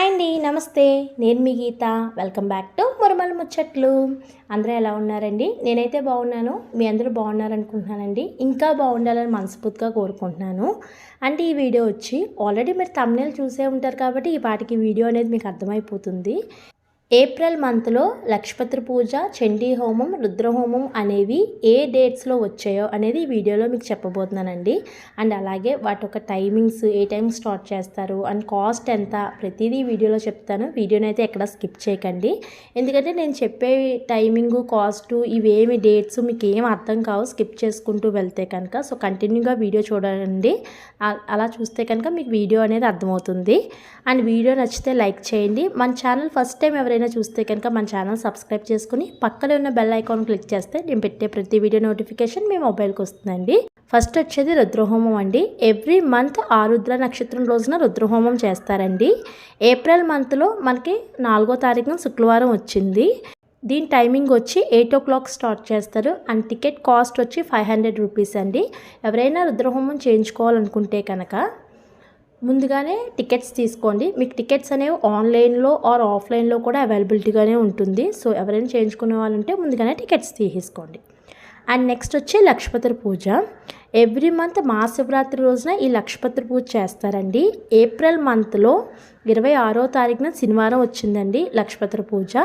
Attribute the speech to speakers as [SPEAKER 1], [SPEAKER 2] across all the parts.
[SPEAKER 1] Hi అండి, నమస్తే. నేను మీ గీత. వెల్కమ్ బ్యాక్ టు మురమల ముచ్చట్లు. అందరూ ఎలా ఉన్నారండి? నేనైతే బాగున్నాను. మీ అందరూ బాగున్నారనుకుంటున్నానండి. ఇంకా బాగుండాలని మనస్ఫూర్తిగా కోరుకుంటున్నాను. అంటే ఈ వీడియో వచ్చి ఆల్రెడీ మీరు థంబ్నెయిల్ చూసే ఉంటారు కాబట్టి ఈ పాటికి వీడియో అనేది మీకు అర్థమైపోతుంది. ఏప్రిల్ మంత్లో లక్షపత్రి పూజ, చండీ హోమం, రుద్రహోమం అనేవి ఏ డేట్స్లో వచ్చాయో అనేది ఈ వీడియోలో మీకు చెప్పబోతున్నానండి. అండ్ అలాగే వాటి యొక్క టైమింగ్స్, ఏ టైం స్టార్ట్ చేస్తారు అండ్ కాస్ట్ ఎంత, ప్రతిదీ వీడియోలో చెప్తాను. వీడియోని అయితే ఎక్కడ స్కిప్ చేయకండి. ఎందుకంటే నేను చెప్పే టైమింగు, కాస్టు ఇవేమి డేట్స్ మీకు ఏం అర్థం కావు స్కిప్ చేసుకుంటూ వెళ్తే కనుక. సో కంటిన్యూగా వీడియో చూడండి. అలా చూస్తే కనుక మీకు వీడియో అనేది అర్థమవుతుంది. అండ్ వీడియో నచ్చితే లైక్ చేయండి. మన ఛానల్ ఫస్ట్ టైం ఎవరైనా చూస్తే కనుక మన ఛానల్ సబ్స్క్రైబ్ చేసుకుని పక్కనే ఉన్న బెల్ ఐకాన్ క్లిక్ చేస్తే నేను పెట్టే ప్రతి వీడియో నోటిఫికేషన్ మీ మొబైల్కి వస్తుందండి. ఫస్ట్ వచ్చేది రుద్రహోమం అండి. ఎవ్రీ మంత్ ఆరుద్ర నక్షత్రం రోజున రుద్రహోమం చేస్తారండి. ఏప్రిల్ మంత్లో మనకి 4వ తారీఖున శుక్రవారం వచ్చింది. దీని టైమింగ్ వచ్చి 8 o'clock స్టార్ట్ చేస్తారు. అండ్ టికెట్ కాస్ట్ వచ్చి 500 రూపీస్ అండి. ఎవరైనా రుద్రహోమం చేయించుకోవాలనుకుంటే కనుక ముందుగానే టికెట్స్ తీసుకోండి. మీకు టికెట్స్ అనేవి ఆన్లైన్లో ఆర్ ఆఫ్లైన్లో కూడా అవైలబిలిటీగానే ఉంటుంది. సో ఎవరైనా చేయించుకునే వాళ్ళు ఉంటే ముందుగానే టికెట్స్ తీసుకోండి. అండ్ నెక్స్ట్ వచ్చి లక్షపత్రి పూజ. ఎవ్రీ మంత్ మహాశివరాత్రి రోజున ఈ లక్షపత్రి పూజ చేస్తారండి. ఏప్రిల్ మంత్లో 26వ తారీఖున శనివారం వచ్చిందండి లక్షపత్రి పూజ.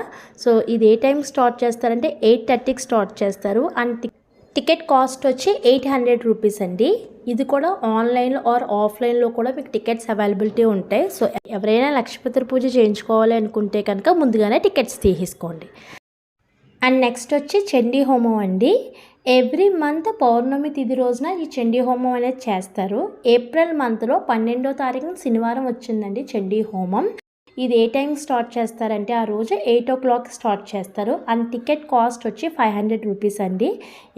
[SPEAKER 1] సో ఇది ఏ టైం స్టార్ట్ చేస్తారంటే 8:30కి స్టార్ట్ చేస్తారు. అండ్ టికెట్ కాస్ట్ వచ్చి 800 రూపీస్ అండి. ఇది కూడా ఆన్లైన్లో ఆర్ ఆఫ్లైన్లో కూడా మీకు టికెట్స్ అవైలబిలిటీ ఉంటాయి. సో ఎవరైనా లక్షపత్రి పూజ చేయించుకోవాలి అనుకుంటే కనుక ముందుగానే టికెట్స్ తీసుకోండి. అండ్ నెక్స్ట్ వచ్చి చండీ హోమం అండి. ఎవ్రీ మంత్ పౌర్ణమి తిథి రోజున ఈ చండీ హోమం అనేది చేస్తారు. ఏప్రిల్ మంత్లో 12వ తారీఖున శనివారం వచ్చిందండి చండీ హోమం. ఇది ఏ టైం స్టార్ట్ చేస్తారంటే ఆ రోజు 8 o'clock స్టార్ట్ చేస్తారు. అండ్ టికెట్ కాస్ట్ వచ్చి 500 రూపీస్ అండి.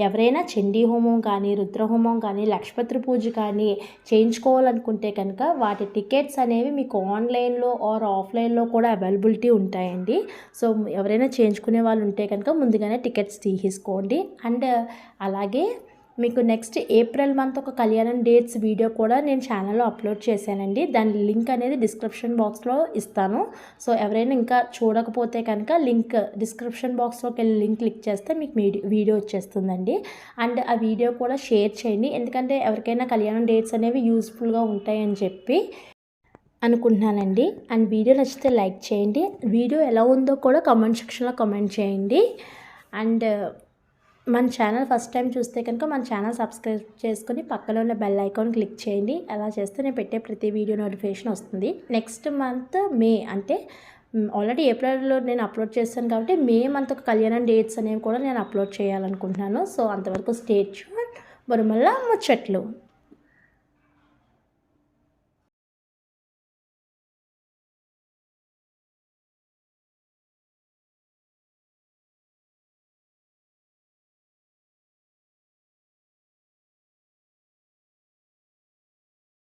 [SPEAKER 1] ఎవరైనా చండీ హోమం కానీ, రుద్రహోమం కానీ, లక్షపత్రి పూజ కానీ చేయించుకోవాలనుకుంటే కనుక వాటి టికెట్స్ అనేవి మీకు ఆన్లైన్లో ఆర్ ఆఫ్లైన్లో కూడా అవైలబిలిటీ ఉంటాయండి. సో ఎవరైనా చేయించుకునే వాళ్ళు ఉంటే కనుక ముందుగానే టికెట్స్ తీసుకోండి. అండ్ అలాగే మీకు నెక్స్ట్ ఏప్రిల్ మంత్ ఒక కళ్యాణం డేట్స్ వీడియో కూడా నేను ఛానల్లో అప్లోడ్ చేశానండి. దాని లింక్ అనేది డిస్క్రిప్షన్ బాక్స్లో ఇస్తాను. సో ఎవరైనా ఇంకా చూడకపోతే కనుక లింక్ డిస్క్రిప్షన్ బాక్స్లోకి వెళ్ళి లింక్ క్లిక్ చేస్తే మీకు వీడియో వచ్చేస్తుందండి. అండ్ ఆ వీడియో కూడా షేర్ చేయండి. ఎందుకంటే ఎవరికైనా కళ్యాణం డేట్స్ అనేవి యూస్ఫుల్గా ఉంటాయని చెప్పి అనుకుంటున్నానండి. అండ్ వీడియో నచ్చితే లైక్ చేయండి. వీడియో ఎలా ఉందో కూడా కామెంట్ సెక్షన్లో కామెంట్ చేయండి. అండ్ మన ఛానల్ ఫస్ట్ టైం చూస్తే కనుక మన ఛానల్ సబ్స్క్రైబ్ చేసుకొని పక్కన ఉన్న బెల్ ఐకాన్ క్లిక్ చేయండి. అలా చేస్తే నేను పెట్టే ప్రతి వీడియో నోటిఫికేషన్ వస్తుంది. నెక్స్ట్ మంత్ మే అంటే ఆల్రెడీ ఏప్రిల్లో నేను అప్లోడ్ చేస్తాను కాబట్టి మే మంత్ ఒక కళ్యాణం డేట్స్ అనేవి కూడా నేను అప్లోడ్ చేయాలనుకుంటున్నాను. సో అంతవరకు స్టే ట్యూన్. మురమల ముచ్చట్లు.